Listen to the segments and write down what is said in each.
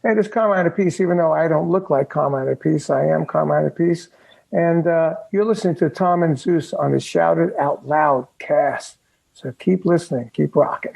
And it's Carmine Apiece, even though I don't look like Carmine Apiece, I am Carmine Apiece. And you're listening to Tom and Zeus on the Shout It Out Loudcast. So keep listening, keep rocking.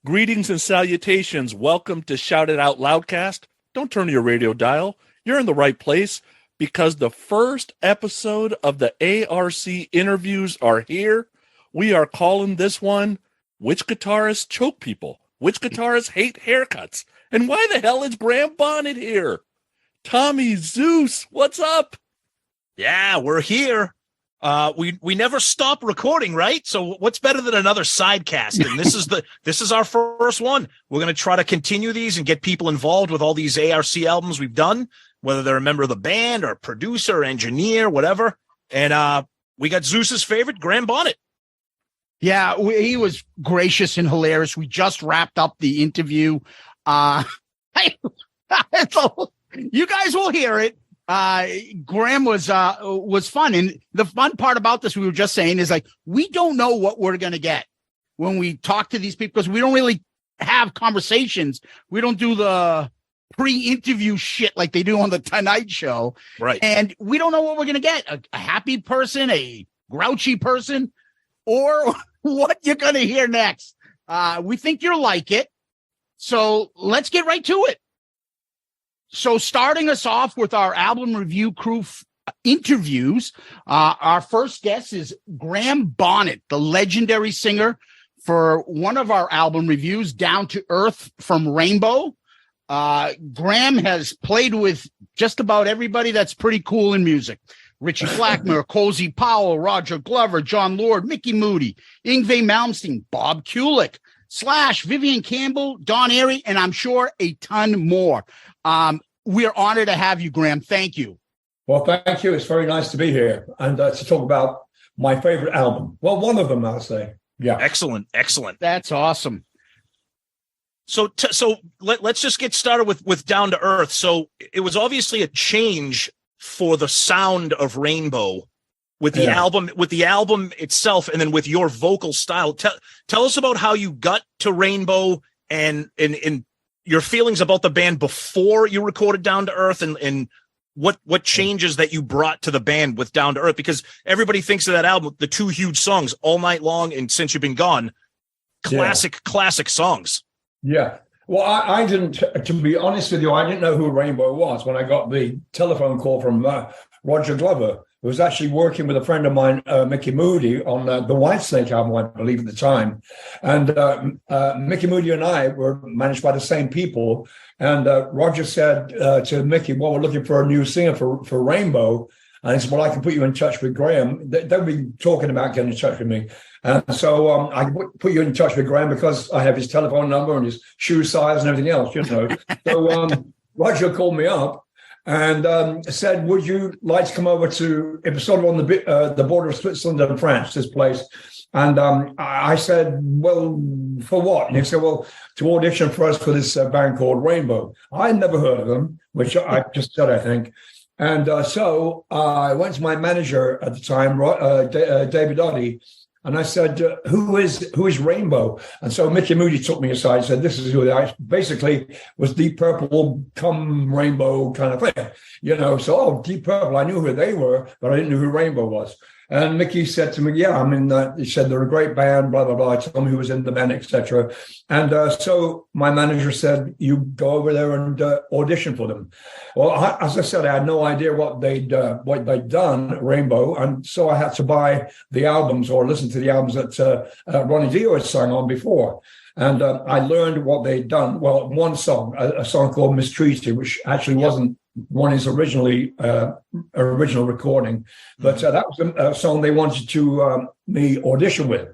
Greetings and salutations. Welcome to Shout It Out Loudcast. Don't turn your radio dial. You're in the right place because the first episode of the ARC interviews are here. We are calling this one, Which Guitarists Choke People? Which Guitarists Hate Haircuts? And why the hell is Graham Bonnet here? Tommy, Zeus, what's up? Yeah, we're here. We never stop recording, right? So what's better than another sidecast? And this is our first one. We're going to try to continue these and get people involved with all these ARC albums we've done, whether they're a member of the band or producer, or engineer, whatever. And we got Zeus's favorite, Graham Bonnet. Yeah, he was gracious and hilarious. We just wrapped up the interview. You guys will hear it. Graham was fun. And the fun part about this, we were just saying, is like, we don't know what we're going to get when we talk to these people, because we don't really have conversations. We don't do the pre-interview shit like they do on the Tonight Show. Right. And we don't know what we're going to get. A happy person, a grouchy person, or what you're going to hear next. We think you'll like it. So let's get right to it. So starting us off with our album review crew interviews, our first guest is Graham Bonnet, the legendary singer for one of our album reviews, Down to Earth from Rainbow. Graham has played with just about everybody that's pretty cool in music. Richie Blackmore, Cozy Powell, Roger Glover, John Lord, Mickey Moody, Yngwie Malmsteen, Bob Kulick, Slash, Vivian Campbell, Don Airey, and I'm sure a ton more. We are honored to have you, Graham. Thank you. Well, thank you. It's very nice to be here and to talk about my favorite album. Well, one of them, I'll say. Yeah. Excellent. That's awesome. So let's just get started with Down to Earth. So it was obviously a change for the sound of Rainbow with the album itself, and then with your vocal style. Tell us about how you got to Rainbow and your feelings about the band before you recorded Down to Earth, and what changes that you brought to the band with Down to Earth, because everybody thinks of that album, the two huge songs, All Night Long and Since You've Been Gone, classic songs. Yeah. Well, I didn't, to be honest with you, I didn't know who Rainbow was when I got the telephone call from Roger Glover, who was actually working with a friend of mine, Mickey Moody, on the Whitesnake album, I believe, at the time. And Mickey Moody and I were managed by the same people. And Roger said to Mickey, well, we're looking for a new singer for Rainbow. And he said, well, I can put you in touch with Graham. They'll be talking about getting in touch with me. And so I put you in touch with Graham because I have his telephone number and his shoe size and everything else, you know. So Roger called me up and said, would you like to come over to, it was sort of on the border of Switzerland and France, this place. And I said, well, for what? And he said, well, to audition for us for this band called Rainbow. I'd never heard of them, which I just said, I think. And so I went to my manager at the time, David Oddy, and I said, who is Rainbow? And so Mickey Moody took me aside and said, this is who they basically was Deep Purple come Rainbow kind of thing. You know, so, Deep Purple, I knew who they were, but I didn't know who Rainbow was. And Mickey said to me, yeah, I mean, he said they're a great band, blah, blah, blah. I told him who was in the band, etc. And so my manager said, you go over there and audition for them. Well, as I said, I had no idea what they'd done, Rainbow. And so I had to buy the albums or listen to the albums that Ronnie Dio had sung on before. And I learned what they'd done. Well, one song, a song called Mistreated, which actually wasn't Ronnie's original recording, but that was a song they wanted to me audition with.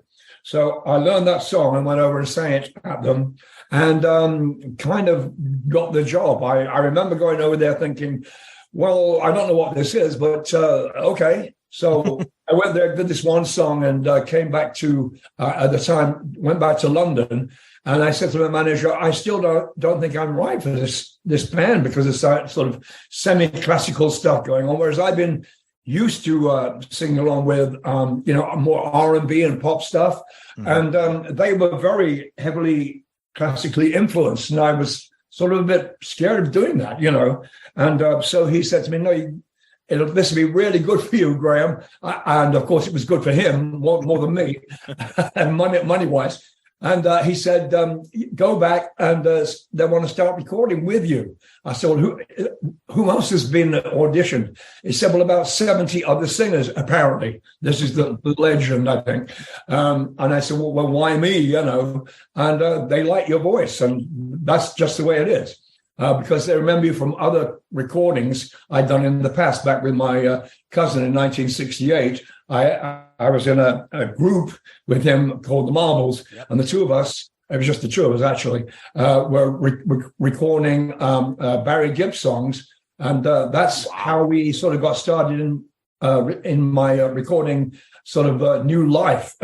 So I learned that song and went over and sang it at them, and kind of got the job. I remember going over there thinking, well, I don't know what this is, but okay. So I went there, did this one song, and came back to, at the time, went back to London. And I said to my manager, I still don't think I'm right for this band, because it's sort of semi-classical stuff going on, whereas I've been used to singing along with, more R&B and pop stuff. Mm-hmm. And they were very heavily classically influenced. And I was sort of a bit scared of doing that, And so he said to me, no, this will be really good for you, Graham. And of course, it was good for him more than me, and money-wise. And he said, go back, and they want to start recording with you. I said, well, who else has been auditioned? He said, well, about 70 other singers, apparently. This is the legend, I think. And I said, well, why me, And they like your voice, and that's just the way it is. Because they remember you from other recordings I'd done in the past. Back with my cousin in 1968, I was in a group with him called the Marbles, and the two of us, it was just the two of us actually, were recording Barry Gibb songs, and that's how we sort of got started in my recording sort of new life.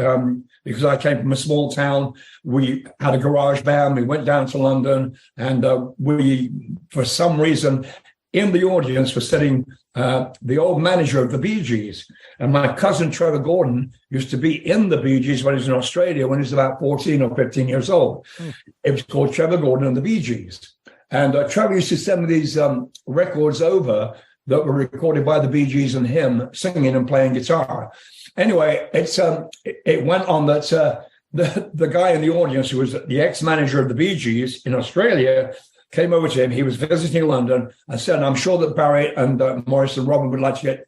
Because I came from a small town, we had a garage band. We went down to London, and we, for some reason, in the audience was sitting the old manager of the Bee Gees. And my cousin Trevor Gordon used to be in the Bee Gees when he was in Australia, when he was about 14 or 15 years old. It was called Trevor Gordon and the Bee Gees. And Trevor used to send me these records over that were recorded by the Bee Gees and him singing and playing guitar. Anyway, it went on that the guy in the audience, who was the ex-manager of the Bee Gees in Australia, came over to him. He was visiting London and said, I'm sure that Barry and Maurice and Robin would like to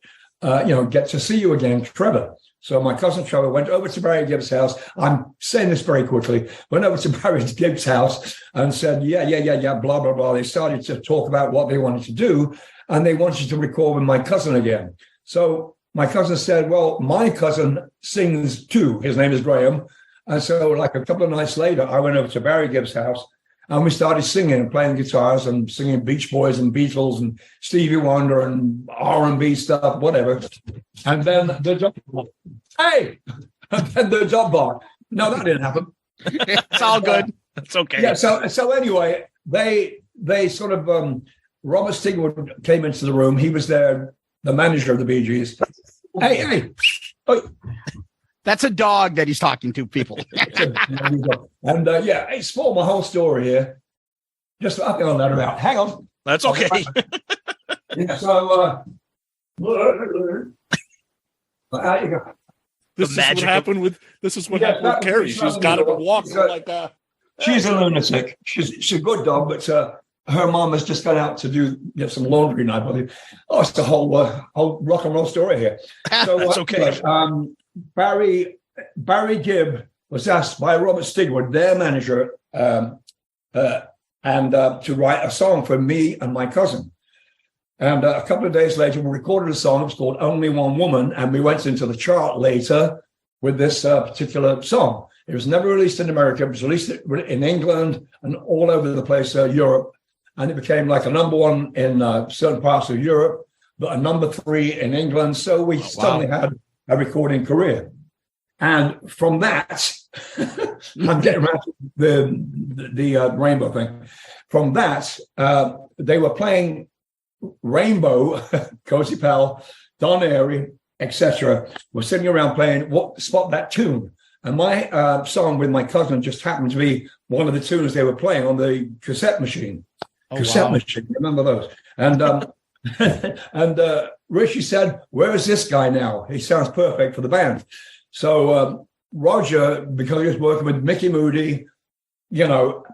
get to see you again, Trevor. So my cousin Trevor went over to Barry Gibb's house. I'm saying this very quickly. Went over to Barry Gibb's house and said, yeah, blah, blah, blah. They started to talk about what they wanted to do, and they wanted to record with my cousin again. So my cousin said, well, my cousin sings too. His name is Graham. And so like a couple of nights later, I went over to Barry Gibb's house, and we started singing and playing guitars and singing Beach Boys and Beatles and Stevie Wonder and R&B stuff, whatever. And then the job, hey! And then the job bar. No, that didn't happen. It's all good. It's okay. Yeah, so anyway, they sort of, Robert Stigwood came into the room. He was there, the manager of the Bee Gees. Hey. Oh. That's a dog that he's talking to, people. And hey, spoil my whole story here. Just I think I'll let her out. Hang on. That's okay. Yeah, so out you go. This is what happened with Carrie. She's got to walk like that. She's a lunatic. She's a good dog, but her mom has just gone out to get some laundry now, I believe. Oh, it's the whole rock and roll story here. So that's okay. Barry Gibb was asked by Robert Stigwood, their manager, and to write a song for me and my cousin. And a couple of days later, we recorded a song. It was called Only One Woman, and we went into the chart later with this particular song. It was never released in America. It was released in England and all over the place, Europe. And it became like a number one in certain parts of Europe, but a number 3 in England. So we suddenly had a recording career. And from that, I'm getting around to the Rainbow thing. From that, they were playing Rainbow, Cozy Powell, Don Airy, etc. were sitting around playing Spot That Tune. And my song with my cousin just happened to be one of the tunes they were playing on the cassette machine. Machine, remember those? And and Richie said, "Where is this guy now? He sounds perfect for the band." So Roger, because he was working with Mickey Moody, we got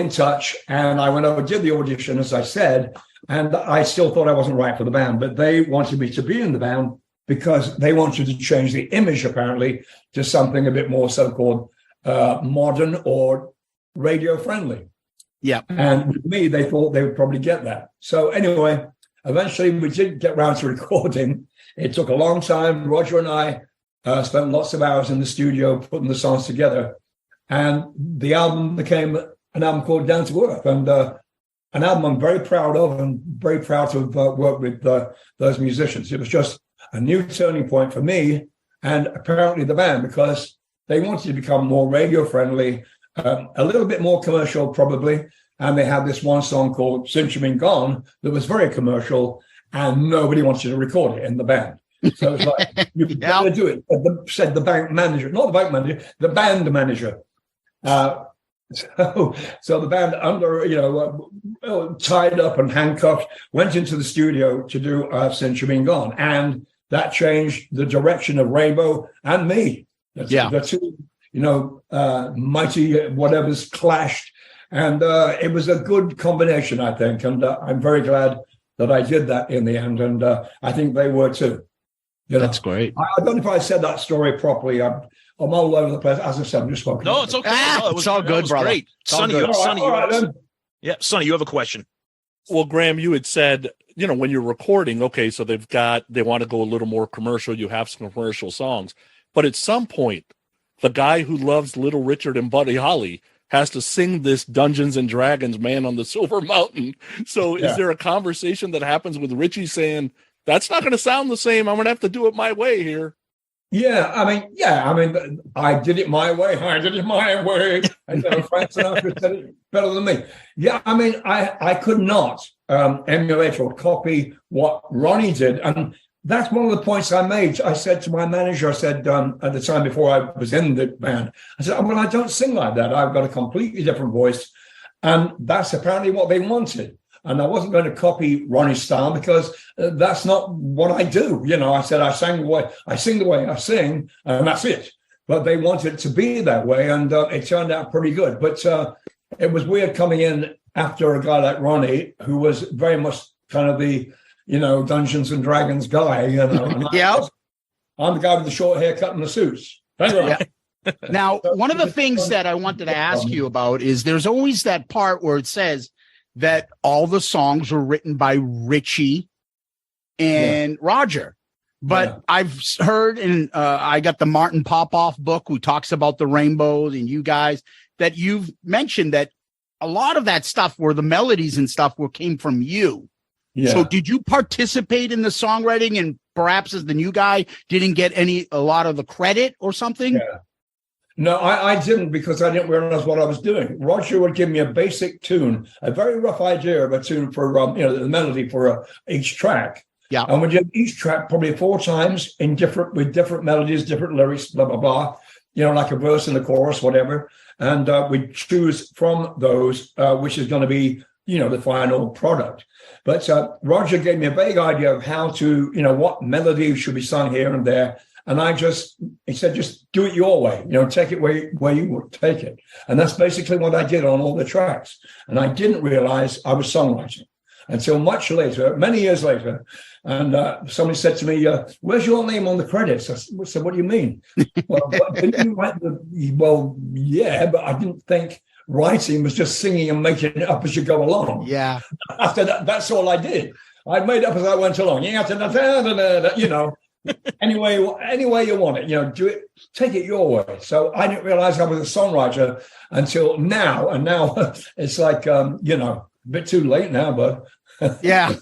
in touch, and I went over, did the audition, as I said, and I still thought I wasn't right for the band, but they wanted me to be in the band because they wanted to change the image, apparently, to something a bit more so-called modern or radio-friendly. Yeah. And with me, they thought they would probably get that. So anyway, eventually we did get round to recording. It took a long time. Roger and I spent lots of hours in the studio putting the songs together. And the album became an album called Down to Earth, and an album I'm very proud of, and very proud to have worked with those musicians. It was just a new turning point for me and apparently the band, because they wanted to become more radio friendly, a little bit more commercial probably. And they had this one song called Since You've Been Gone that was very commercial, and nobody wanted to record it in the band. So it's like, you've got to do it, said the bank manager, not the bank manager, the band manager. So the band, tied up and handcuffed, went into the studio to do Since You've Been Gone. And that changed the direction of Rainbow and me. The two, mighty whatevers clashed. And it was a good combination, I think. And I'm very glad that I did that in the end. And I think they were too. That's great. I don't know if I said that story properly. I'm all over the place. As I said, I'm just spoken. No, it's okay. It's all good, brother. Great. Sonny, you have a question. Well, Graham, you had said, when you're recording, okay, so they want to go a little more commercial. You have some commercial songs. But at some point, the guy who loves Little Richard and Buddy Holly has to sing this Dungeons and Dragons Man on the Silver Mountain. So is there a conversation that happens with Richie saying, that's not going to sound the same, I'm going to have to do it my way here? I did it my way. I did it my way. Frank Sinatra said it better than me. Yeah, I could not emulate or copy what Ronnie did. And that's one of the points I made. I said to my manager, at the time before I was in the band, I said, well, I don't sing like that. I've got a completely different voice. And that's apparently what they wanted. And I wasn't going to copy Ronnie's style, because that's not what I do. I said I sing the way I sing, and that's it. But they wanted it to be that way, and it turned out pretty good. But it was weird coming in after a guy like Ronnie, who was very much kind of the, Dungeons and Dragons guy. And I'm the guy with the short haircut and the suits. Yeah. Now, one of the things that I wanted to ask you about is there's always that part where it says that all the songs were written by Richie and Roger. But I've heard, and I got the Martin Popoff book who talks about the Rainbows and you guys, that you've mentioned that a lot of that stuff where the melodies and stuff came from you. Yeah. So did you participate in the songwriting, and perhaps as the new guy didn't get a lot of the credit or something? Yeah. No, I didn't, because I didn't realize what I was doing. Roger would give me a basic tune, a very rough idea of a tune for, the melody for each track. Yeah. And we did each track probably 4 times with different melodies, different lyrics, blah, blah, blah, like a verse and a chorus, whatever. And we choose from those, which is going to be, the final product. But Roger gave me a vague idea of how to, what melody should be sung here and there. And he said, just do it your way, take it where you would take it. And that's basically what I did on all the tracks. And I didn't realize I was songwriting until much later, many years later. And somebody said to me, where's your name on the credits? I said, what do you mean? Didn't you write yeah, but I didn't think writing was just singing and making it up as you go along. Yeah. After that, that's all I did. I made it up as I went along. Any way you want it, do it, take it your way. So I didn't realize I was a songwriter until now. And now it's like, a bit too late now, but yeah.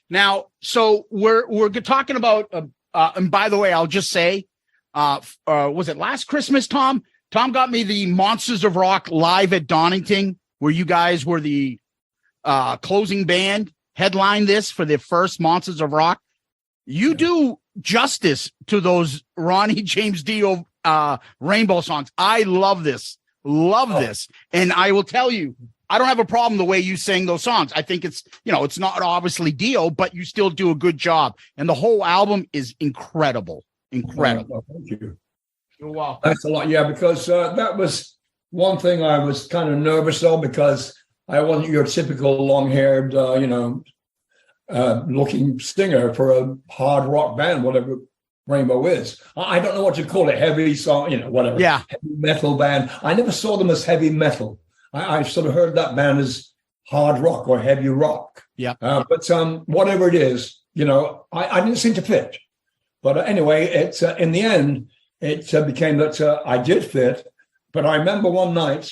Now, so we're talking about, and by the way, I'll just say, was it last Christmas, Tom? Tom got me the Monsters of Rock live at Donington, where you guys were the closing band, headlined this for the first Monsters of Rock. You do justice to those Ronnie James Dio Rainbow songs. I love this. And I will tell you, I don't have a problem the way you sing those songs. I think it's, it's not obviously Dio, but you still do a good job. And the whole album is incredible. Oh, thank you. You're welcome. That's a lot. Yeah, because that was one thing I was kind of nervous of, because I wasn't your typical long-haired, looking singer for a hard rock band, whatever Rainbow is. I don't know what to call it, heavy song, whatever. Yeah. Heavy metal band. I never saw them as heavy metal. I sort of heard that band as hard rock or heavy rock. Yeah. But whatever it is, I didn't seem to fit. But anyway, it's in the end, it became that I did fit. But I remember one night,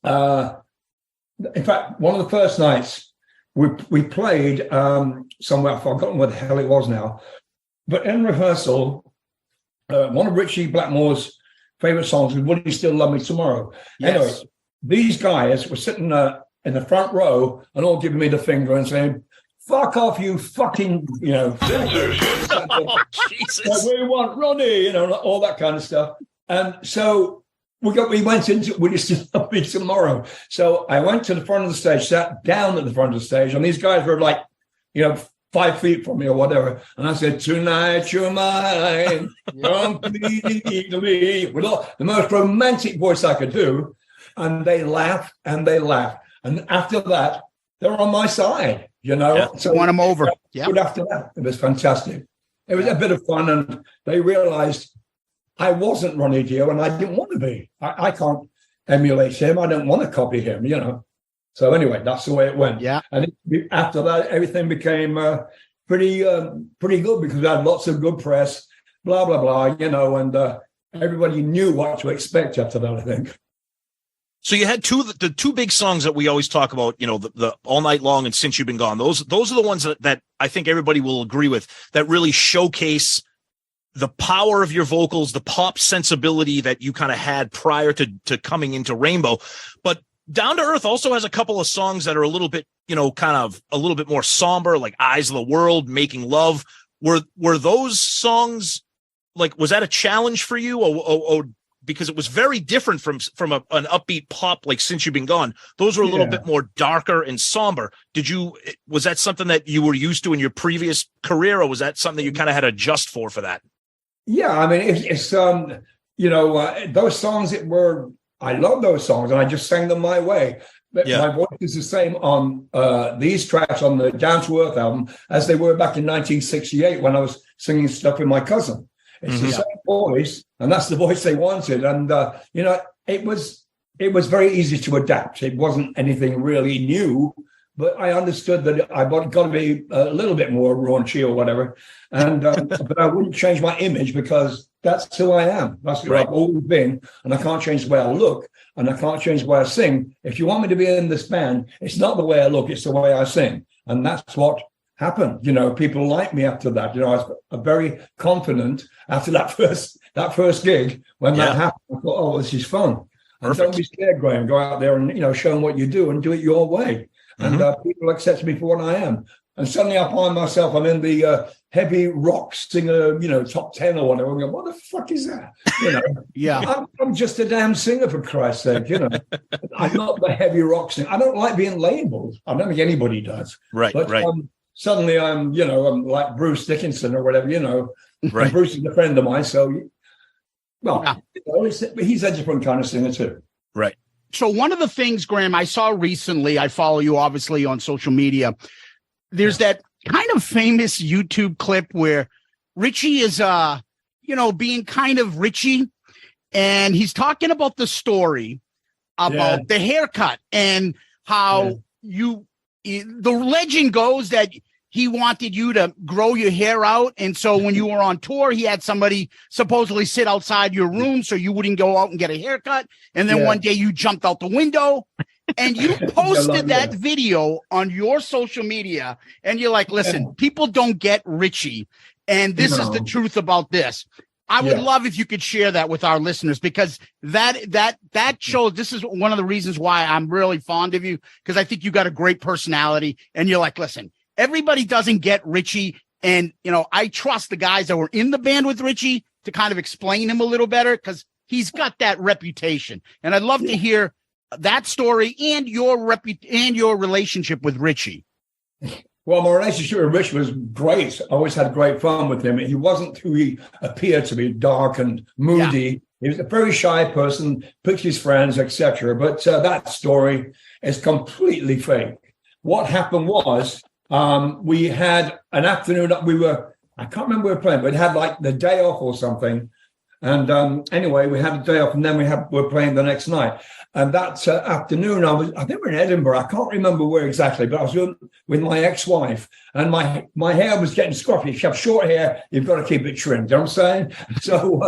in fact, one of the first nights we played somewhere, I've forgotten where the hell it was now. But in rehearsal, one of Richie Blackmore's favorite songs was "Would You Still Love Me Tomorrow?" Yes. Anyway, these guys were sitting in the front row and all giving me the finger and saying, "Fuck off, you fucking, censorship." Oh, Jesus. We want Ronnie, all that kind of stuff. And so we went into "Would You Still Love Me Tomorrow?" So I went to the front of the stage, sat down at the front of the stage, and these guys were like, 5 feet from me or whatever. And I said, "Tonight you're mine, completely," with the most romantic voice I could do. And they laughed and they laughed. And after that, they were on my side, Yeah. So Won them over. Yeah. Good after that, it was fantastic. It was a bit of fun, and they realized I wasn't Ronnie Dio, and I didn't want to be. I can't emulate him. I don't want to copy him, So anyway, that's the way it went. Yeah. And after that, everything became pretty good because we had lots of good press, blah, blah, blah, and everybody knew what to expect after that, I think. So you had the two big songs that we always talk about, the All Night Long and Since You've Been Gone. Those are the ones that I think everybody will agree with, that really showcase the power of your vocals, the pop sensibility that you kind of had prior to coming into Rainbow. But Down to Earth also has a couple of songs that are a little bit, kind of a little bit more somber, like Eyes of the World, Making Love. Were those songs, like, was that a challenge for you, or because it was very different from an upbeat pop like Since You've Been Gone? Those were a little bit more darker and somber. Was that something that you were used to in your previous career, or was that something that you kind of had to adjust for that? Yeah, I mean, it's those songs, I love those songs, and I just sang them my way. Yeah. My voice is the same on these tracks on the Down to Earth album as they were back in 1968 when I was singing stuff with my cousin. It's the same voice, and that's the voice they wanted. And it was very easy to adapt. It wasn't anything really new, but I understood that I got to be a little bit more raunchy or whatever. And but I wouldn't change my image because that's who I am. That's who I've always been, and I can't change the way I look, and I can't change the way I sing. If you want me to be in this band, it's not the way I look; it's the way I sing, and that's what happened. People like me after that. I was very confident after that first gig when that happened. I thought, "Oh, this is fun." And don't be scared, Graham. Go out there and show them what you do and do it your way. And people accept me for what I am. And suddenly I find myself, I'm in the heavy rock singer, top 10 or whatever. I'm going, what the fuck is that? Yeah. I'm just a damn singer, for Christ's sake. I'm not the heavy rock singer. I don't like being labeled. I don't think anybody does. Right. But suddenly I'm like Bruce Dickinson or whatever. Right. And Bruce is a friend of mine, so he's a different kind of singer too. Right. So one of the things, Graham, I saw recently, I follow you obviously on social media. There's that kind of famous YouTube clip where Richie is, being kind of Richie, and he's talking about the story about the haircut and how the legend goes that he wanted you to grow your hair out. And so when you were on tour, he had somebody supposedly sit outside your room so you wouldn't go out and get a haircut. And then one day you jumped out the window and you posted that video on your social media. And you're like, listen, people don't get Richie. And this is the truth about this. I would love if you could share that with our listeners, because that shows, this is one of the reasons why I'm really fond of you, because I think you got a great personality. And you're like, listen, everybody doesn't get Richie. And, I trust the guys that were in the band with Richie to kind of explain him a little better, because he's got that reputation. And I'd love to hear that story and your relationship with Richie. Well, my relationship with Rich was great. I always had great fun with him. He wasn't who he appeared to be, dark and moody. Yeah. He was a very shy person, picked his friends, etc. But that story is completely fake. What happened was we had an afternoon. I can't remember where we were playing, but it had like the day off or something. And anyway, we had a day off, and then we're playing the next night. And that afternoon, I think we're in Edinburgh. I can't remember where exactly, but I was with my ex-wife, and my hair was getting scruffy. If you have short hair, you've got to keep it trimmed. You know what I'm saying? So,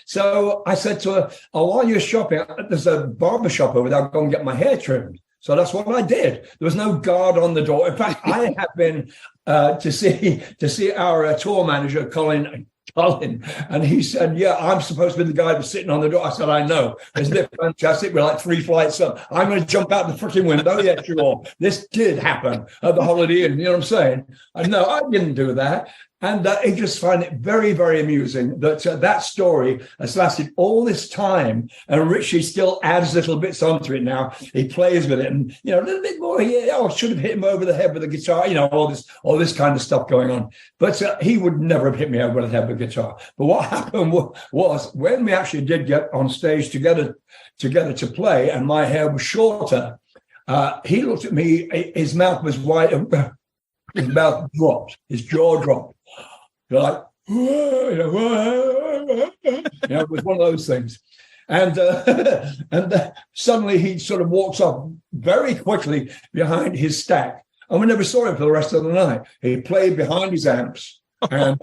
so I said to her, "Oh, while you're shopping, there's a barber shop over there. I'll go and get my hair trimmed." So that's what I did. There was no guard on the door. In fact, I had been to see our tour manager, Colin, and he said, "Yeah, I'm supposed to be the guy that's sitting on the door." I said, "I know. Isn't it fantastic? We're like 3 flights up. I'm going to jump out the freaking window." Yeah, sure. This did happen at the Holiday Inn. You know what I'm saying? No, I didn't do that. And I just find it very, very amusing that that story has lasted all this time, and Richie still adds little bits onto it now. He plays with it, and a little bit more here. Oh, I should have hit him over the head with a guitar. All this kind of stuff going on. But he would never have hit me over the head with a guitar. But what happened was when we actually did get on stage together to play, and my hair was shorter, he looked at me. His mouth was wide. His mouth dropped. His jaw dropped. Like, it was one of those things. And suddenly he sort of walks up very quickly behind his stack. And we never saw him for the rest of the night. He played behind his amps. And,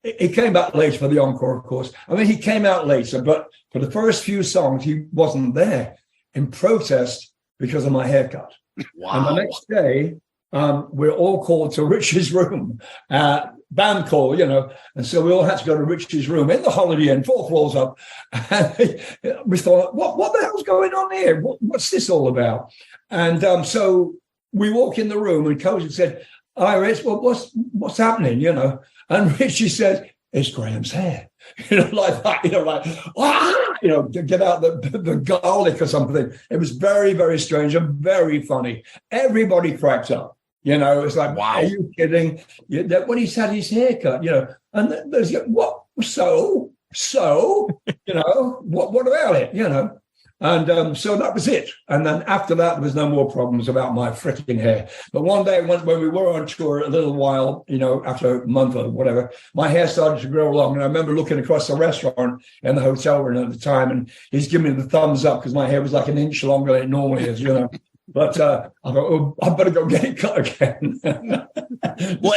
he came back later for the encore, of course. I mean, he came out later, but for the first few songs, he wasn't there in protest because of my haircut. Wow. And the next day, we're all called to Rich's room, band call, and so we all had to go to Rich's room in the Holiday Inn, 4 floors up. And we thought, what the hell's going on here? What's this all about? And so we walk in the room, and Cozy said, "Hi, Rich, what's happening?" And Richie said, "It's Graham's hair." Like that, get out the garlic or something. It was very, very strange and very funny. Everybody cracked up. It's like, wow, are you kidding? When he had his haircut, and there's what? So, what about it? And so that was it. And then after that, there was no more problems about my freaking hair. But one day when we were on tour a little while, after a month or whatever, my hair started to grow long. And I remember looking across the restaurant in the hotel room at the time, and he's giving me the thumbs up because my hair was like an inch longer than it normally is, But I thought, I better go get it cut again. Well,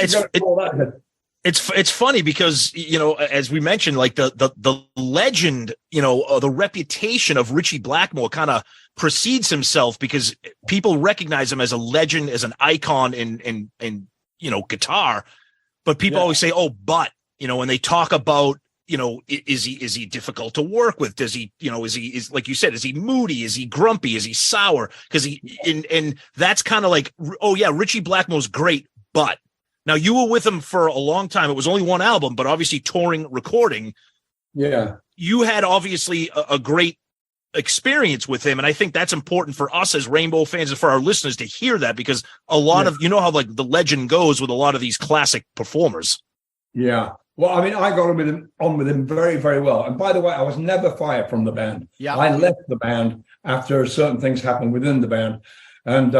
it's funny because, as we mentioned, like the legend, the reputation of Richie Blackmore kind of precedes himself because people recognize him as a legend, as an icon in guitar. But people always say, "Oh, but," when they talk about, is he difficult to work with? Does he, is like you said, is he moody? Is he grumpy? Is he sour? Because and that's kind of like, oh yeah, Richie Blackmore's great, but now you were with him for a long time. It was only one album, but obviously touring, recording. Yeah. You had obviously a great experience with him. And I think that's important for us as Rainbow fans and for our listeners to hear that, because a lot of, how like the legend goes with a lot of these classic performers. Yeah. Well, I mean, I got on with him very, very well. And by the way, I was never fired from the band. Yeah. I left the band after certain things happened within the band. And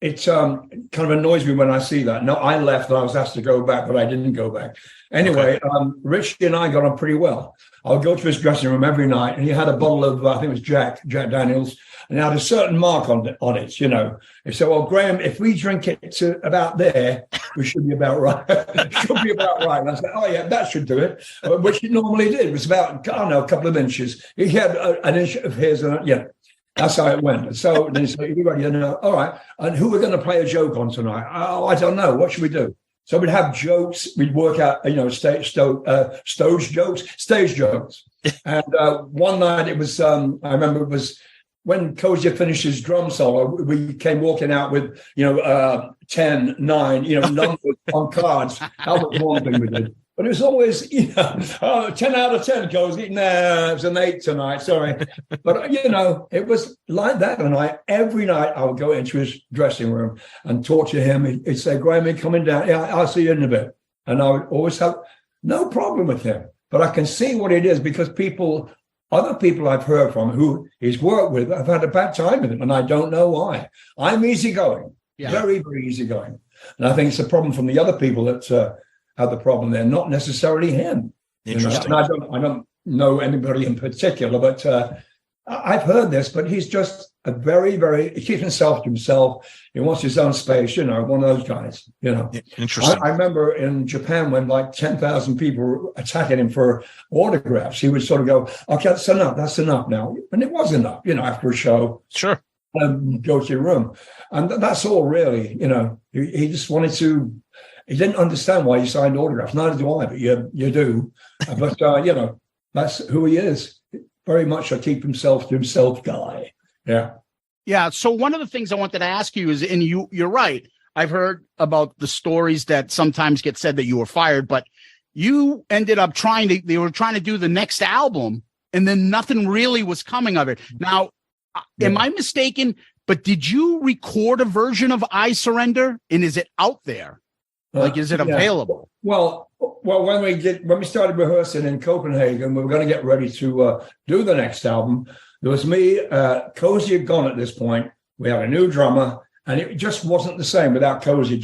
it kind of annoys me when I see that. No, I left and I was asked to go back, but I didn't go back. Anyway, Richie and I got on pretty well. I would go to his dressing room every night, and he had a bottle of, I think it was Jack Daniels, and it had a certain mark on it, He said, "Well, Graham, if we drink it to about there, we should be about right." Should be about right. And I said, "Oh, yeah, that should do it," which it normally did. It was about, I don't know, a couple of inches. He had an inch of his, that's how it went. So then he said, "Everybody, all right, and who are we going to play a joke on tonight?" "Oh, I don't know. What should we do?" So we'd have jokes. We'd work out, stage jokes. And one night it was, I remember it was when Cozy finished his drum solo, we came walking out with, 10, 9, numbers on cards. That was one thing we did. But it was always, 10 out of 10, Cozy. Nah, it was an 8 tonight, sorry. But, it was like that. And every night I would go into his dressing room and talk to him. He'd say, "Graham, you're coming down. Yeah, I'll see you in a bit." And I would always have no problem with him. But I can see what it is because other people I've heard from who he's worked with, I've had a bad time with him, and I don't know why. I'm easygoing, very, very easygoing. And I think it's a problem from the other people that have the problem there, not necessarily him. Interesting. You know? And I don't know anybody in particular, but I've heard this, but he's just a very, very, he keeps himself to himself. He wants his own space, you know, one of those guys, you know. Interesting. I remember in Japan when like 10,000 people were attacking him for autographs, he would sort of go, okay, that's enough now. And it was enough, you know, after a show. Sure. Go to your room. And that's all really, you know, he just wanted to, he didn't understand why he signed autographs. Neither do I, but you do. But, you know, that's who he is. Very much a keep himself to himself guy. Yeah. Yeah. So one of the things I wanted to ask you is, and you're right. I've heard about the stories that sometimes get said that you were fired, but you ended up they were trying to do the next album and then nothing really was coming of it. Now, am I mistaken? But did you record a version of I Surrender? And is it out there? Like, is it available? Well, when we started rehearsing in Copenhagen, we were going to get ready to do the next album. There was me, Cozy had gone at this point. We had a new drummer, and it just wasn't the same without Cozy.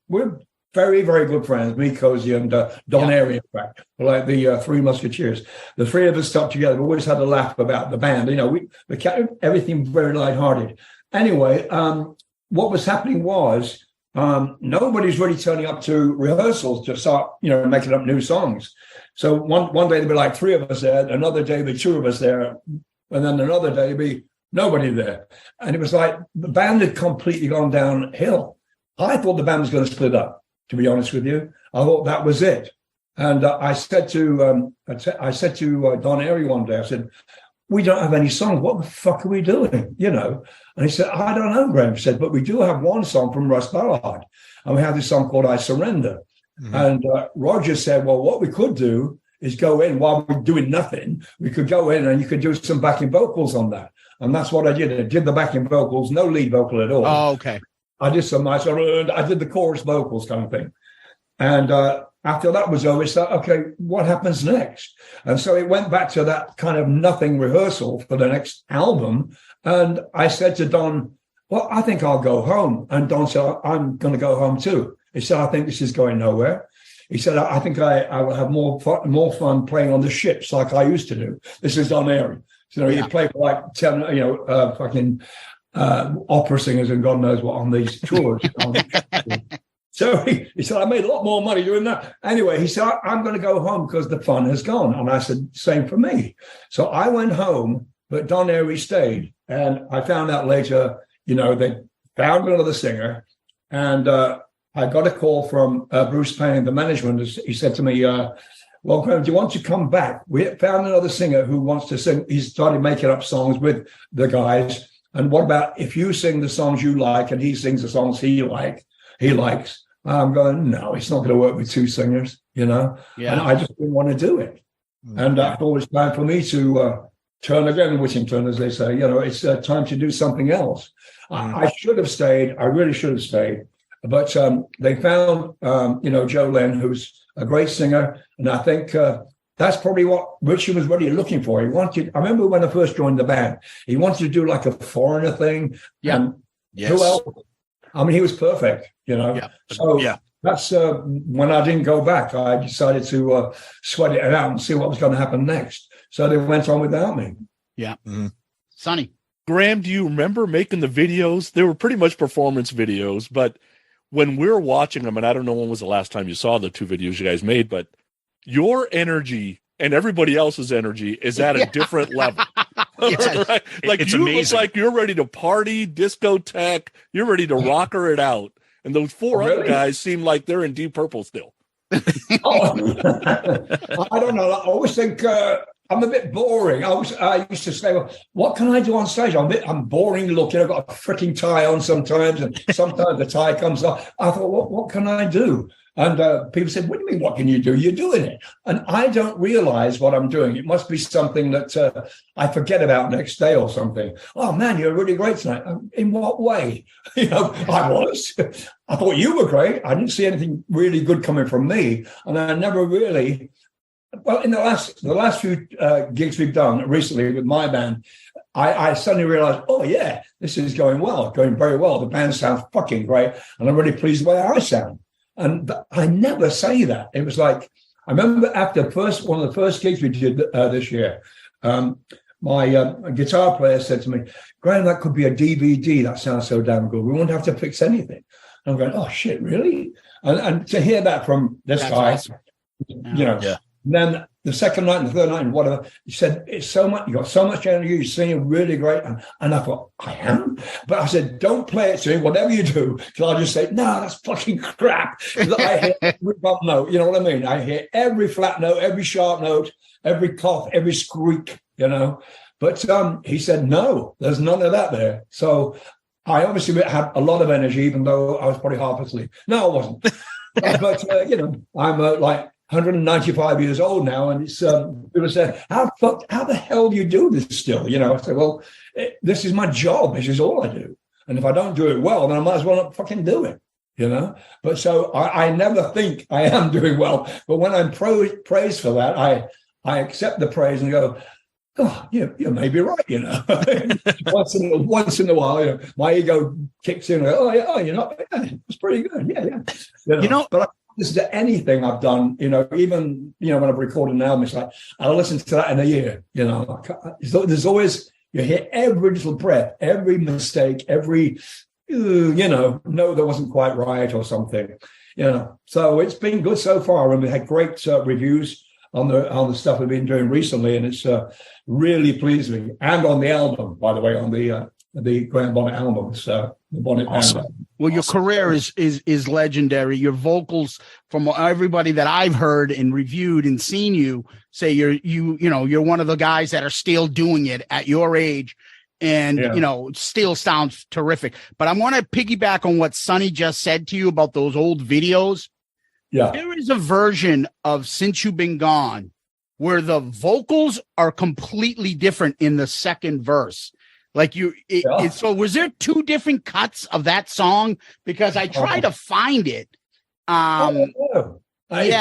We're very, very good friends, me, Cozy, and Don Airy, in fact, like the Three Musketeers. The three of us stuck together. We always had a laugh about the band. You know, we kept everything very lighthearted. Anyway, what was happening was, nobody's really turning up to rehearsals to start, you know, making up new songs. So one day there'd be like three of us there, another day there'd be two of us there, and then another day there'd be nobody there. And it was like the band had completely gone downhill. I thought the band was going to split up, to be honest with you. I thought that was it. And I said to Don Airy one day, I said, we don't have any songs. What the fuck are we doing? You know? And he said, I don't know, Graham said, but we do have one song from Russ Ballard. And we have this song called I Surrender. Mm-hmm. And Roger said, well, what we could do is go in while we're doing nothing. We could go in and you could do some backing vocals on that. And that's what I did. I did the backing vocals, no lead vocal at all. Oh, okay. I did some, I did the chorus vocals kind of thing. And after that was over, it's like, okay, what happens next? And so it went back to that kind of nothing rehearsal for the next album. And I said to Don, well, I think I'll go home. And Don said, I'm going to go home too. He said, I think this is going nowhere. He said, I think I will have more fun playing on the ships like I used to do. This is Don Airy. So, you know, he played for like 10, you know, fucking opera singers and God knows what on these tours. So he said, I made a lot more money doing that. Anyway, he said, I'm going to go home because the fun has gone. And I said, same for me. So I went home, but Don Airy stayed. And I found out later, you know, they found another singer. And I got a call from Bruce Payne, the management. He said to me, well, Graham, do you want to come back? We found another singer who wants to sing. He started making up songs with the guys. And what about if you sing the songs you like and he sings the songs he likes? I'm going, no, it's not going to work with two singers, you know? Yeah. And I just didn't want to do it. And I thought it was time for me to turn again, Whittington, as they say. You know, it's time to do something else. I should have stayed. I really should have stayed. But they found, you know, Joe Lynn, who's a great singer. And I think that's probably what Richie was really looking for. He wanted, I remember when I first joined the band, he wanted to do like a foreigner thing. Yeah. And who else? I mean, he was perfect, you know. Yeah. So that's when I didn't go back. I decided to sweat it out and see what was going to happen next. So they went on without me. Yeah. Mm-hmm. Sonny. Graham, do you remember making the videos? They were pretty much performance videos, but when we were watching them, and I don't know when was the last time you saw the two videos you guys made, but your energy and everybody else's energy is at a different level. Yes. Right? Like it's you amazing. look like you're ready to party, discotheque, you're ready to rocker it out. And those four other guys seem like they're in Deep Purple still. I don't know. I always think I'm a bit boring. I used to say, well, what can I do on stage? I'm boring looking. I've got a freaking tie on sometimes, and sometimes the tie comes off. I thought, what can I do? And people said, what do you mean, what can you do? You're doing it. And I don't realize what I'm doing. It must be something that I forget about next day or something. Oh, man, you're really great tonight. In what way? You know, I was. I thought you were great. I didn't see anything really good coming from me. And I never really... Well, in the last few gigs we've done recently with my band, I suddenly realized, oh, yeah, this is going very well. The band sounds fucking great. And I'm really pleased the way I sound. And I never say that. It was like, I remember after one of the first gigs we did this year, my guitar player said to me, "Graham, that could be a DVD. That sounds so damn good. We won't have to fix anything." And I'm going, "Oh shit, really?" And to hear that from this guy, awesome. And then the second night and the third night and whatever, he said, "It's so much. You got so much energy. You're singing really great." And I thought, "I am," but I said, "Don't play it to me, whatever you do," because I'll just say, "No, that's fucking crap." I hear every bump note. You know what I mean? I hear every flat note, every sharp note, every cough, every squeak. But he said, "No, there's none of that there." So I obviously had a lot of energy, even though I was probably half asleep. No, I wasn't. But I'm like 195 years old now, and it's people say, "How the hell do you do this still?" I say, "Well, this is my job. This is all I do, and if I don't do it well, then I might as well not fucking do it." But so I never think I am doing well, but when I'm praised for that, I accept the praise and go, "Oh, you may be right." once in a while, my ego kicks in. And I go, "Oh, not. Yeah, it's pretty good. Yeah." But I listen to anything I've done. Even when I've recorded an album, it's like I'll listen to that in a year. There's always, you hear every little breath, every mistake, every no, that wasn't quite right or something. So it's been good so far, and we had great reviews on the stuff we've been doing recently, and it's really pleased me. And on the album, by the way, on the Graham Bonnet album, the Bonnet Awesome. Band. Well, your career is legendary. Your vocals, from everybody that I've heard and reviewed and seen you say, you're one of the guys that are still doing it at your age, and still sounds terrific. But I want to piggyback on what Sonny just said to you about those old videos. Yeah. There is a version of Since You've Been Gone where the vocals are completely different in the second verse. Like so was there two different cuts of that song? Because I tried to find it. They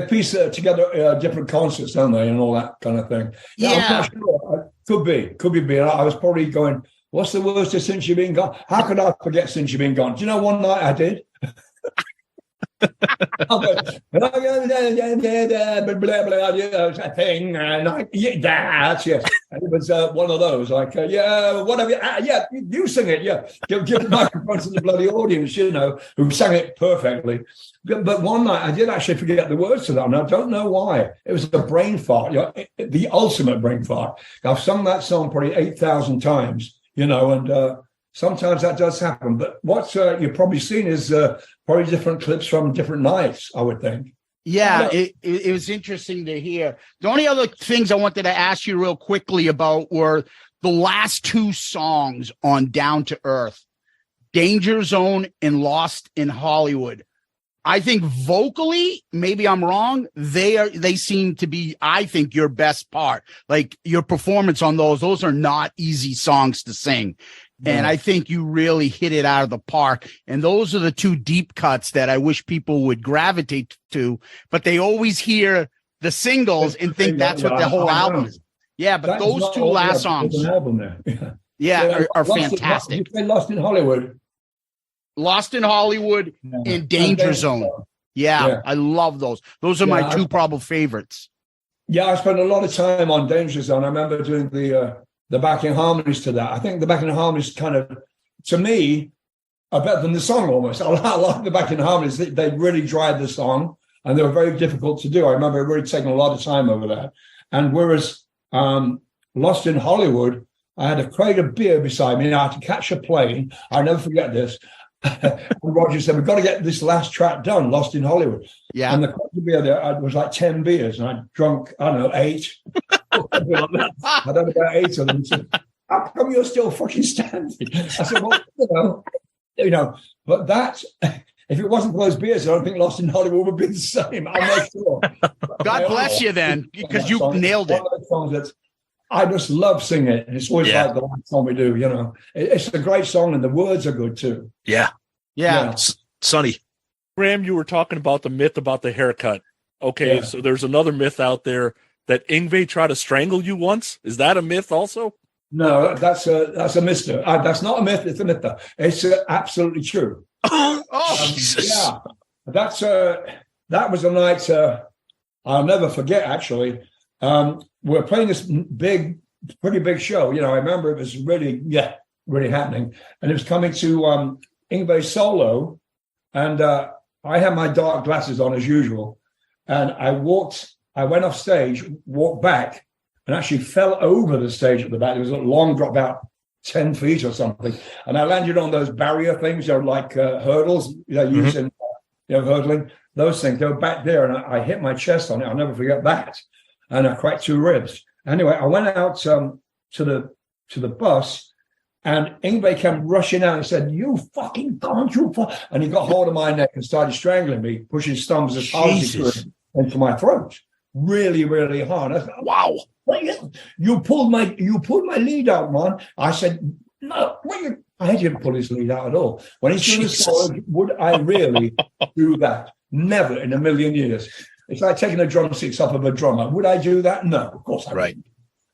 piece together different concerts, don't they, and all that kind of thing. I'm not sure. Could be. I was probably going, "What's the worst of Since You've Been Gone?" How could I forget Since You've Been Gone? Do you know one night I did? Thing, that's yes. And it was one of those like whatever. You sing it. Give the microphone to the bloody audience, who sang it perfectly. But one night I did actually forget the words to that, and I don't know why. It was a brain fart, the ultimate brain fart. I've sung that song probably 8,000 times, and sometimes that does happen. But what you've probably seen is probably different clips from different nights, I would think. Yeah, it was interesting to hear. The only other things I wanted to ask you real quickly about were the last two songs on Down to Earth, Danger Zone and Lost in Hollywood. I think vocally, maybe I'm wrong, they seem to be, I think, your best part. Like your performance on those are not easy songs to sing. No. And I think you really hit it out of the park. And those are the two deep cuts that I wish people would gravitate to, but they always hear the singles and think that's what the whole album is. Yeah, but those two last songs an album there. Are fantastic. You play Lost in Hollywood. Lost in Hollywood and Danger Zone. Yeah, I love those. Those are my two probable favorites. Yeah, I spent a lot of time on Danger Zone. I remember doing the backing harmonies to that. I think the backing harmonies kind of, to me, are better than the song almost. I like the backing harmonies. They really drive the song, and they were very difficult to do. I remember really taking a lot of time over that. And whereas Lost in Hollywood, I had a crate of beer beside me, and I had to catch a plane. I'll never forget this. And Roger said, "We've got to get this last track done, Lost in Hollywood." Yeah. And the crate of beer there was like 10 beers, and I drunk, 8. I don't know about 8 of them. Said, "How come you're still fucking standing?" I said, "Well, but that, if it wasn't for those beers, I don't think Lost in Hollywood would be the same. I'm not sure." God bless you then, because you nailed it. One of those songs that I just love singing it, and it's always like the last song we do. It's a great song, and the words are good too. Yeah. Sonny. Graham, you were talking about the myth about the haircut. Okay, so there's another myth out there that Yngwie tried to strangle you once. Is that a myth also? No, that's a myth. That's not a myth. It's a myth. It's absolutely true. Jesus. Yeah, that's that was a night I'll never forget, actually. We're playing this pretty big show. I remember it was really happening. And it was coming to Yngwie's solo. And I had my dark glasses on as usual. And I went off stage, walked back, and actually fell over the stage at the back. It was a long drop, about 10 feet or something. And I landed on those barrier things, like hurdles, used in hurdling. Those things, they were back there, and I hit my chest on it. I'll never forget that. And I cracked 2 ribs. Anyway, I went out to the bus, and Yngwie came rushing out and said, "You fucking can't, and he got hold of my neck and started strangling me, pushing stumps as hard as he could into my throat. Really, really hard. I said, "Wow, you pulled my lead out, man." I said, "No, I didn't pull his lead out at all." When he's doing this song, would I really do that? Never in a million years. It's like taking a drumsticks off of a drummer. Would I do that? No, of course I wouldn't.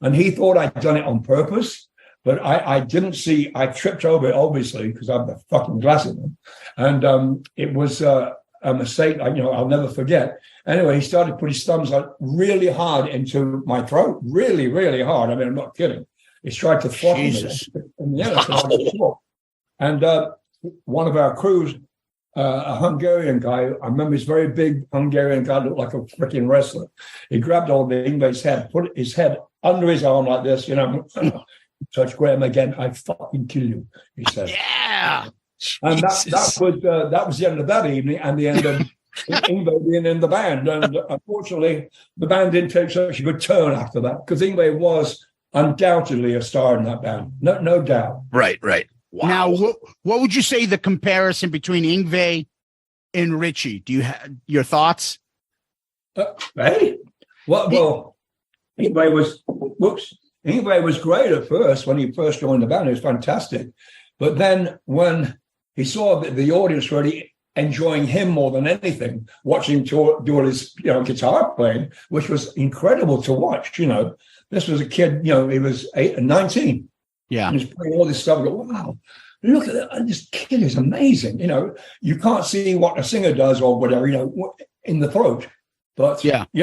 And he thought I'd done it on purpose, but I didn't see. I tripped over it, obviously, because I have the fucking glasses on. And it was a mistake. I'll never forget. Anyway, he started putting his thumbs really hard into my throat. Really, really hard. I mean, I'm not kidding. He tried to throttle me. And one of our crews, a Hungarian guy, I remember this very big Hungarian guy, looked like a freaking wrestler. He grabbed hold of Yngwie's head, put his head under his arm like this, touch Graham again, I fucking kill you, he said. Yeah. And that was the end of that evening and the end of Yngwie being in the band. And unfortunately, the band didn't take such a good turn after that, because Yngwie was undoubtedly a star in that band. No doubt. Right. Wow. Now, what would you say the comparison between Yngwie and Richie? Do you have your thoughts? Hey, well, Yngwie was great at first when he first joined the band. It was fantastic. But then when he saw that the audience really enjoying him more than anything, watching him do all his guitar playing, which was incredible to watch. This was a kid, he was 19. Yeah. And he's playing all this stuff. I go, wow, look at that. This kid is amazing. You can't see what a singer does or whatever, in the throat. But, a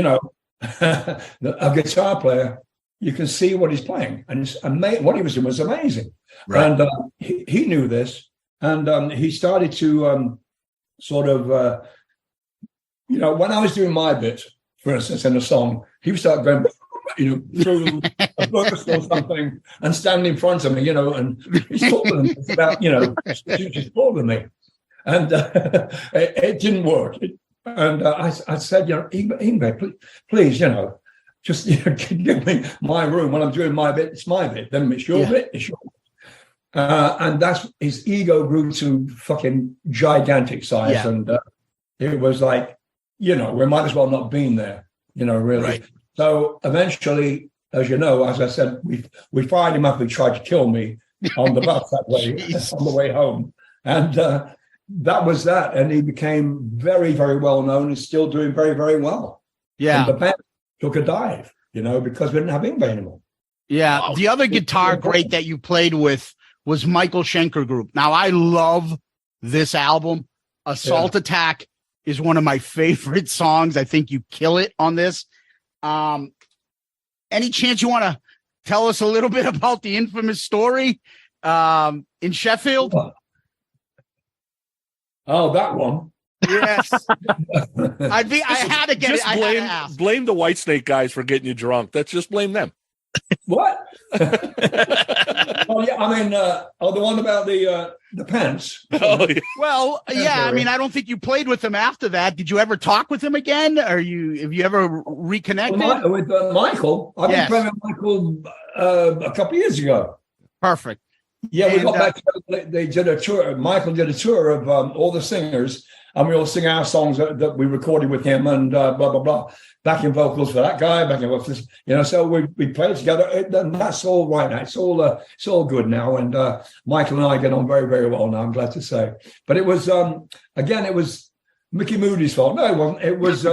guitar player, you can see what he's playing. And it's what he was doing was amazing. Right. And he knew this. And he started to when I was doing my bit, for instance, in a song, he would start going, through a verse or something and stand in front of me, and he's taller than me. It's about, he's taller than me. And it didn't work. And I said, Yngwie, please, just give me my room when I'm doing my bit. It's my bit. Then it's your bit. It's your bit. And that's his ego grew to fucking gigantic size. Yeah. And it was like, we might as well not been there, really. Right. So eventually, as I said, we fired him up and tried to kill me on the bus that way, on the way home. And that was that. And he became very, very well known and still doing very, very well. Yeah. And the band took a dive, because we didn't have Yngwie anymore. Yeah. Wow. The other guitar great that you played with was Michael Schenker Group. Now, I love this album. Assault Attack is one of my favorite songs. I think you kill it on this. Any chance you want to tell us a little bit about the infamous story in Sheffield? Oh, that one. Yes. I had to get it. Blame the Whitesnake guys for getting you drunk. Just blame them. What? Oh, yeah. I mean, the one about the pants. Oh, yeah. Well, yeah. I mean, I don't think you played with him after that. Did you ever talk with him again? Have you ever reconnected with Michael? I've been playing with Michael a couple of years ago. Perfect. Yeah, we got back together. They did a tour. Michael did a tour of all the singers, and we all sing our songs that we recorded with him, and blah blah blah. Backing vocals for that guy, backing vocals, so we played together. And that's all right now. It's all good now, and Michael and I get on very, very well now. I'm glad to say. But it was again, it was Mickey Moody's fault. No, it wasn't. It was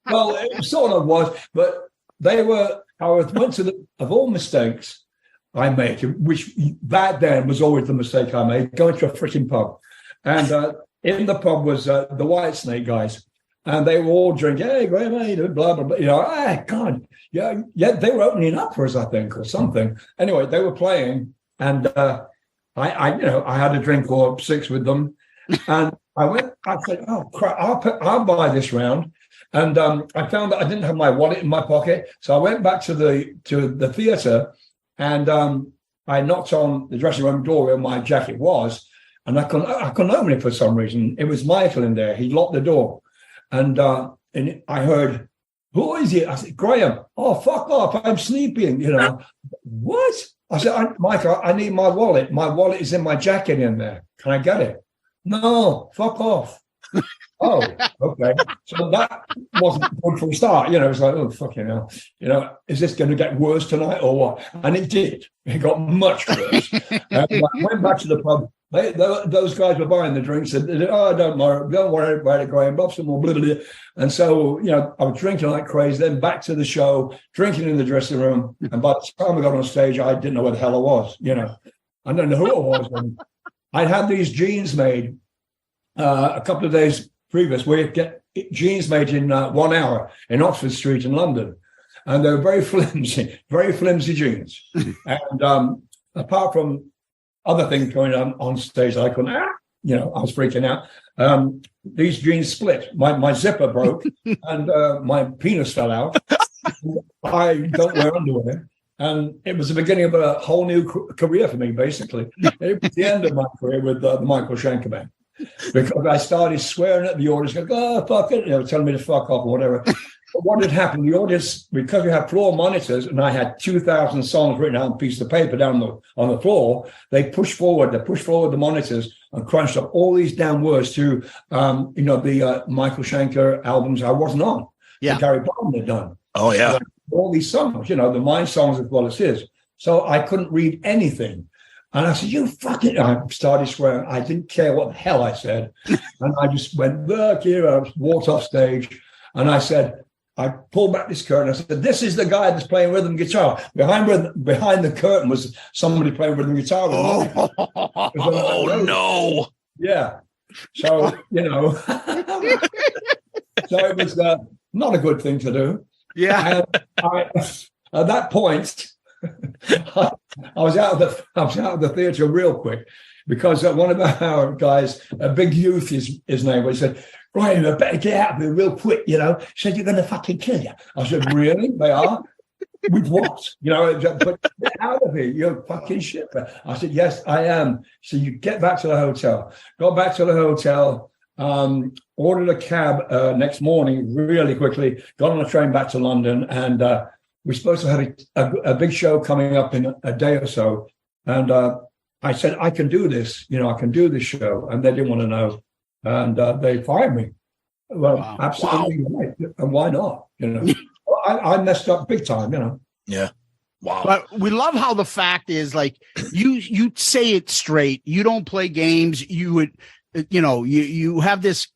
well, it sort of was, but they were. I went to of all mistakes I make, which back then was always the mistake I made, going to a freaking pub. And in the pub was the Whitesnake guys. And they were all drinking, hey, Graham, how you doing? Blah, blah, blah. You know, God. Yeah, they were opening up for us, I think, or something. Anyway, they were playing, and I had a drink or 6 with them. And I said, oh, crap, I'll buy this round. And I found that I didn't have my wallet in my pocket. So I went back to the theater, and I knocked on the dressing room door where my jacket was. And I couldn't open it for some reason. It was Michael in there. He locked the door. And I heard, who is it? I said, Graham. Oh, fuck off. I'm sleeping. You know, what? I said, Michael, I need my wallet. My wallet is in my jacket in there. Can I get it? No, fuck off. Oh, okay. So that wasn't good for a start. You know, it's like, oh, fucking hell. You know, is this going to get worse tonight or what? And it did. It got much worse. I went back to the pub. Those guys were buying the drinks. And oh, don't worry about it, Graham. Blah, blah, blah, blah. And so, you know, I was drinking like crazy. Then back to the show, drinking in the dressing room. And by the time I got on stage, I didn't know where the hell I was. You know, I didn't know who I was. And I'd had these jeans made a couple of days previous. We get jeans made in 1 hour in Oxford Street in London. And they were very flimsy jeans. And apart from other things going on stage, I couldn't, I was freaking out. These jeans split. My zipper broke and my penis fell out. I don't wear underwear. And it was the beginning of a whole new career for me, basically. It was the end of my career with the Michael Schenker Band. Because I started swearing at the audience, going, oh, fuck it, telling me to fuck off or whatever. But what had happened, the audience, because we had floor monitors and I had 2,000 songs written out on a piece of paper down on the floor, they pushed forward the monitors and crunched up all these damn words to, the Michael Schenker albums I wasn't on. That Gary Bonnet had done. Oh, yeah. All these songs, the mine songs as well as his. So I couldn't read anything. And I said, you fucking, I started swearing. I didn't care what the hell I said. And I just went, look here, I walked off stage. And I said, I pulled back this curtain. I said, this is the guy that's playing rhythm guitar. Behind the curtain was somebody playing rhythm guitar. Oh no. Yeah. So, so it was not a good thing to do. Yeah. And at that point, I was out of the theater real quick because one of our guys, a big youth, his name was, said, Graham, I better get out of here real quick, He said, you're going to fucking kill you. I said, really? They are? With what? But get out of here, you're fucking shit. I said, yes, I am. So you get back to the hotel. Got back to the hotel, ordered a cab next morning really quickly, got on a train back to London, and we're supposed to have a big show coming up in a day or so. And I said, I can do this. I can do this show. And they didn't want to know. And they fired me. Well, wow. Absolutely right. And why not? I messed up big time, Yeah. Wow. But we love how the fact is, like, you say it straight. You don't play games. You would, you have this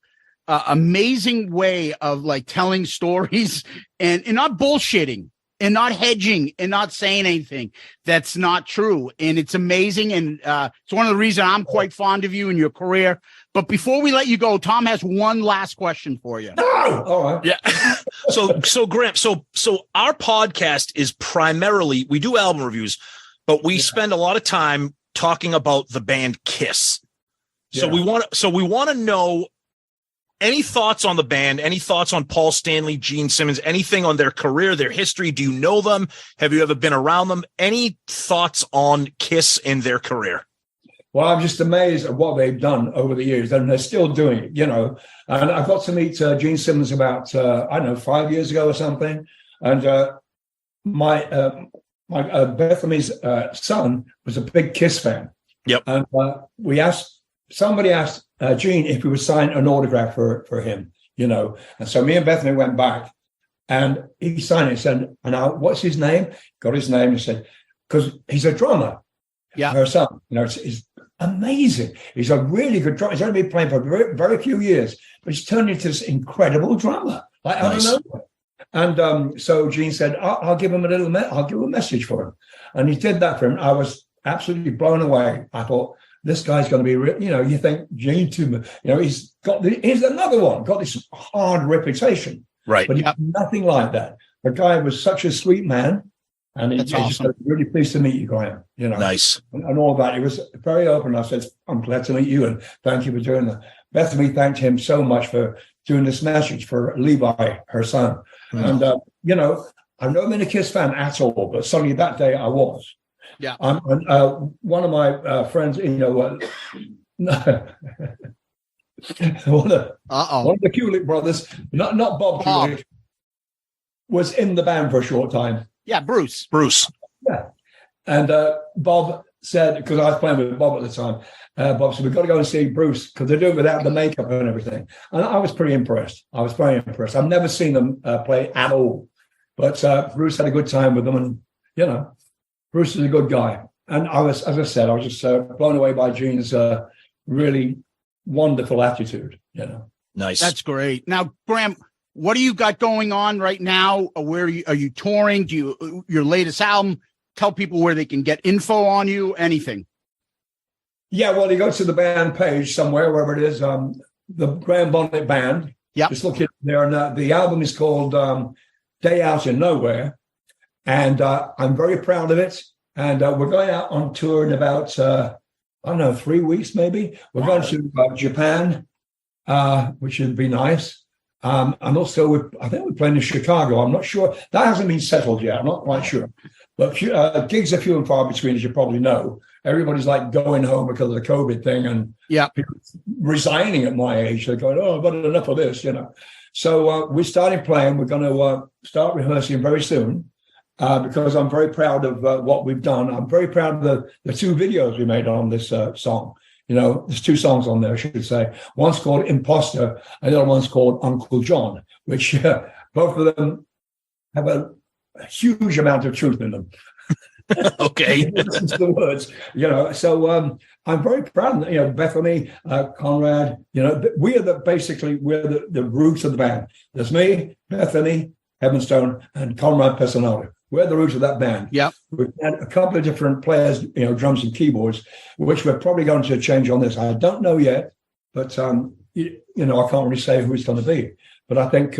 amazing way of, like, telling stories and not bullshitting. And not hedging and not saying anything that's not true. And it's amazing. And it's one of the reasons I'm quite fond of you and your career. But before we let you go, Tom has one last question for you. No! All right. Yeah. So Graham, so our podcast is primarily, we do album reviews, but we spend a lot of time talking about the band Kiss. So we want to know, any thoughts on the band? Any thoughts on Paul Stanley, Gene Simmons? Anything on their career, their history? Do you know them? Have you ever been around them? Any thoughts on Kiss and their career? Well, I'm just amazed at what they've done over the years, and they're still doing it, And I got to meet Gene Simmons about 5 years ago or something. And my Bethamy's son was a big Kiss fan. Yep. And somebody asked Gene if he would sign an autograph for him, And so me and Bethany went back and he signed it and said, and what's his name? Got his name and said, because he's a drummer. Yeah. Her son, it's amazing. He's a really good drummer. He's only been playing for very, very few years, but he's turned into this incredible drummer. I don't know. And so Gene said, I'll give him I'll give him a message for him. And he did that for him. I was absolutely blown away. I thought, this guy's going to be, you think Gene Toomer, he's another one, got this hard reputation. Right. But he's nothing like that. The guy was such a sweet man. And he just said, really pleased to meet you, Graham. Nice. And all that. He was very open. I said, I'm glad to meet you and thank you for doing that. Bethany thanked him so much for doing this message for Levi, her son. And, I've never been a Kiss fan at all, but suddenly that day I was. Yeah. One of my friends, one of the Kulik brothers, not Bob Kulik, was in the band for a short time. Yeah, Bruce. Yeah. And Bob said, because I was playing with Bob at the time, Bob said, we've got to go and see Bruce because they do it without the makeup and everything. And I was pretty impressed. Very impressed. I've never seen them play at all. But Bruce had a good time with them. And, Bruce is a good guy. And I was just blown away by Gene's really wonderful attitude, Nice. That's great. Now, Graham, what do you got going on right now? Where are you touring? Your latest album? Tell people where they can get info on you, anything. Yeah, well, you go to the band page somewhere, wherever it is, the Graham Bonnet Band. Yeah. Just look at there. And the album is called Day Out in Nowhere. And I'm very proud of it. And we're going out on tour in about, 3 weeks maybe. We're going to Japan, which would be nice. And also, I think we're playing in Chicago. I'm not sure. That hasn't been settled yet. I'm not quite sure. But gigs are few and far between, as you probably know. Everybody's like going home because of the COVID thing and people resigning at my age. They're going, I've got enough of this, So we started playing. We're going to start rehearsing very soon because I'm very proud of what we've done. I'm very proud of the two videos we made on this song. There's two songs on there, I should say. One's called Imposter, and the other one's called Uncle John, which both of them have a huge amount of truth in them. Okay. Listen to the words, So I'm very proud of Bethany, Conrad. We're the roots of the band. There's me, Bethany, Heavenstone, and Conrad Personato. We're the roots of that band. Yeah. We've had a couple of different players, drums and keyboards, which we're probably going to change on this. I don't know yet, but, I can't really say who it's going to be. But I think,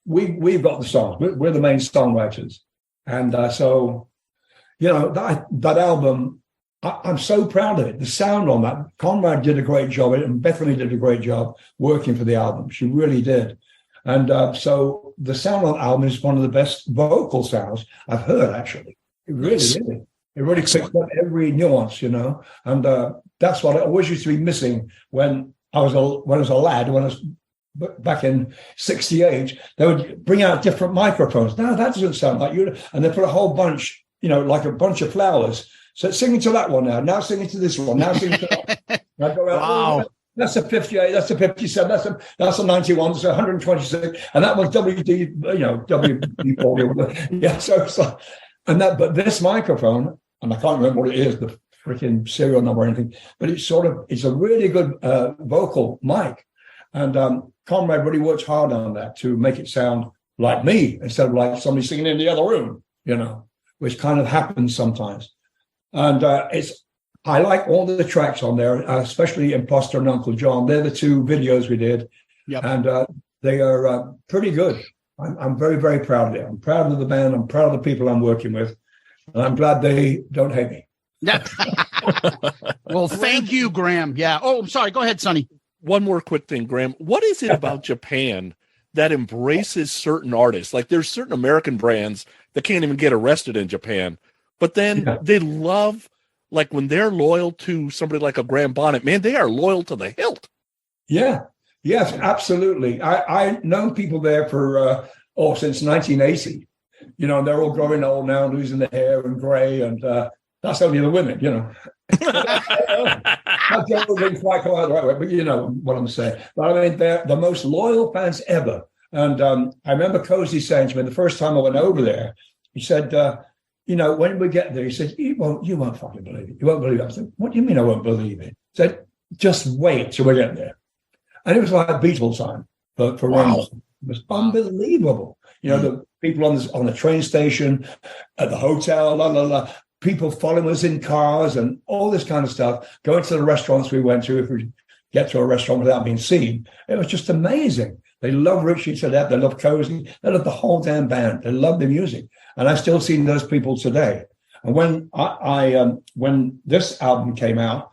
we've got the songs. We're the main songwriters. And so, that album, I'm so proud of it. The sound on that, Conrad did a great job, and Bethany did a great job working for the album. She really did. And so the sound on the album is one of the best vocal sounds I've heard, actually. It really is. It really picks up every nuance, And that's what I always used to be missing when I was a lad, when I was back in 68. They would bring out different microphones. No, that doesn't sound like you. And they put a whole bunch, like a bunch of flowers. So singing to that one now singing to this one, now singing to that one. And I go out, wow. That's a 58, that's a 57, that's a 91, that's a 126, and that was WD-40. Yeah, so it's like, but this microphone, and I can't remember what it is, the freaking serial number or anything, but it's a really good vocal mic. And Conrad really works hard on that to make it sound like me instead of like somebody singing in the other room, which kind of happens sometimes. And I like all the tracks on there, especially Imposter and Uncle John. They're the two videos we did. Yep. And they are pretty good. I'm very, very proud of it. I'm proud of the band. I'm proud of the people I'm working with. And I'm glad they don't hate me. Yeah. Well, thank you, Graham. Yeah. Oh, I'm sorry. Go ahead, Sonny. One more quick thing, Graham. What is it about Japan that embraces certain artists? Like there's certain American brands that can't even get arrested in Japan, but then they love, like when they're loyal to somebody like a Graham Bonnet, man, they are loyal to the hilt. Yeah. Yes, absolutely. I've known people there for, since 1980, and they're all growing old now, losing their hair and gray. And that's only the women, I don't think quite come out the right way, but you know what I'm saying. But I mean, they're the most loyal fans ever. And I remember Cozy saying to me the first time I went over there, he said, when we get there, he said, you won't fucking believe it. You won't believe it. I said, what do you mean I won't believe it? He said, just wait till we get there. And it was like Beatles time for Rainbow. It was unbelievable. The people on the train station, at the hotel, people following us in cars and all this kind of stuff, going to the restaurants we went to, if we get to a restaurant without being seen. It was just amazing. They love Richie Todet. They love Cozy. They love the whole damn band. They love the music. And I've still seen those people today. And when when this album came out,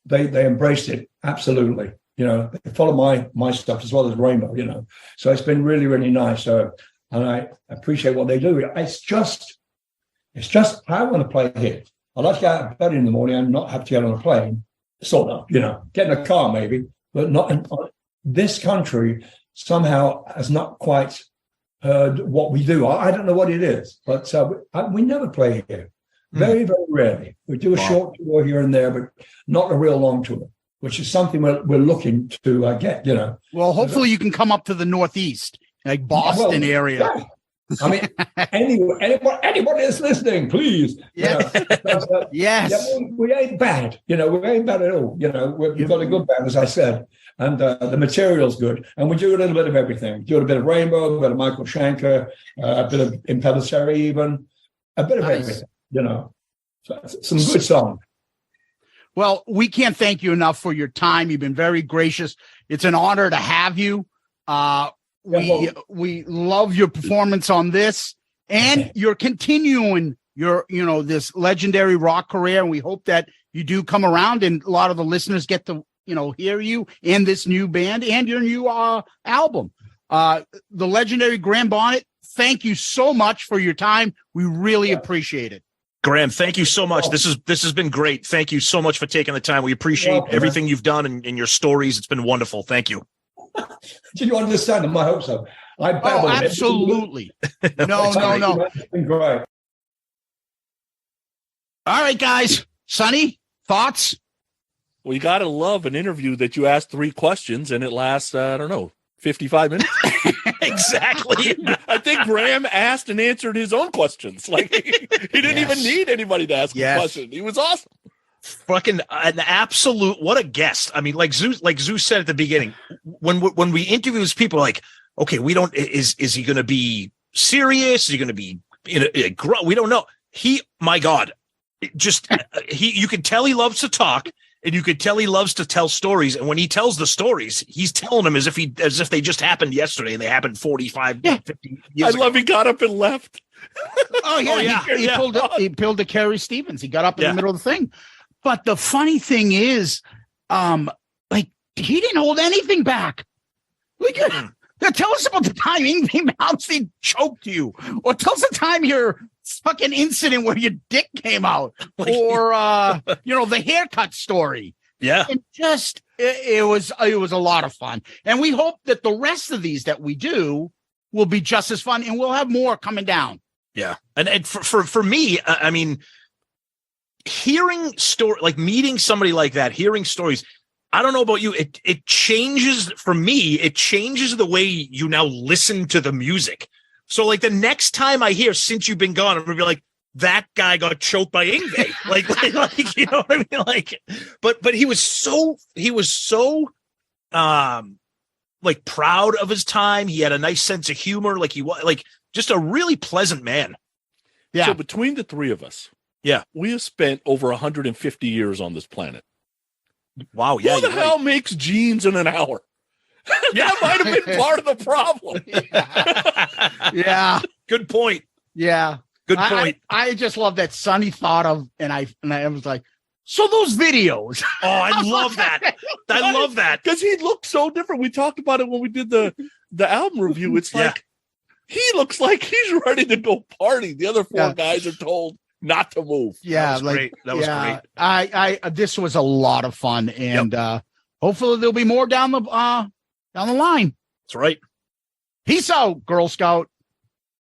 they embraced it. Absolutely. You know, they follow my stuff as well as Rainbow, you know. So it's been really, really nice. And I appreciate what they do. It's just I want to play here. I like to get out of bed in the morning and not have to get on a plane. Sort of, you know, get in a car maybe, but not in this country somehow has not quite heard what we do. I don't know what it is, but we never play here. Very, very rarely. We do a short tour here and there, but not a real long tour, which is something we're looking to get, you know. Well, hopefully you can come up to the Northeast, like Boston area. Yeah. I mean, anybody is listening, please. Yeah. Yes. Yeah, we ain't bad. You know, we ain't bad at all. You know, we've got a good band, as I said, and the material's good. And we do a little bit of everything. We do a bit of Rainbow, a bit of Michael Schenker, a bit of Impellitteri even, a bit of everything, you know. So, some good songs. Well, we can't thank you enough for your time. You've been very gracious. It's an honor to have you. We love your performance on this, and you're continuing your, you know, this legendary rock career. And we hope that you do come around and a lot of the listeners get to, you know, hear you and this new band and your new album. The legendary Graham Bonnet, thank you so much for your time. We really appreciate it. Graham, thank you so much. This has been great. Thank you so much for taking the time. We appreciate everything you've done and your stories. It's been wonderful. Thank you. Did you understand them? I hope so. Absolutely. No. It's been great. All right, guys. Sonny, thoughts? Well, you got to love an interview that you ask 3 questions and it lasts, 55 minutes. Exactly. I think Graham asked and answered his own questions. Like he didn't even need anybody to ask a question. He was awesome. Fucking an absolute, what a guest. I mean, like Zeus said at the beginning, when we interview these people, like, okay, we don't, is he going to be serious? Is he going to be we don't know. My God, you can tell he loves to talk, and you could tell he loves to tell stories. And when he tells the stories, he's telling them as if they just happened yesterday and they happened 45, 50 years ago. I love he got up and left. He pulled a Carrie Stevens. He got up in the middle of the thing. But the funny thing is, like, he didn't hold anything back. Tell us about the time Yngwie Malmsteen choked you, or tell us the time your fucking incident where your dick came out, or the haircut story. Yeah, and just it was a lot of fun, and we hope that the rest of these that we do will be just as fun, and we'll have more coming down. Yeah, and for me, I mean, hearing like meeting somebody like that, hearing stories. I don't know about you. It changes for me. It changes the way you now listen to the music. So like the next time I hear "Since You've Been Gone," I'm gonna be like, that guy got choked by Yngwie. like you know what I mean? Like, but he was so like proud of his time. He had a nice sense of humor. Like he was like just a really pleasant man. Yeah. So between the 3 of us, we have spent over 150 years on this planet. Wow. Yeah. Who the hell makes jeans in an hour? That might have been part of the problem. Yeah. Good point. Yeah. Good point. I just love that Sonny thought of, and I was like, so those videos. Oh, I love that. I love that. Because he looked so different. We talked about it when we did the album review. It's like, he looks like he's ready to go party. The other 4 guys are told not to move. Yeah, that was great. That was great. I this was a lot of fun, and hopefully there'll be more down the line. That's right. Peace out, Girl Scout.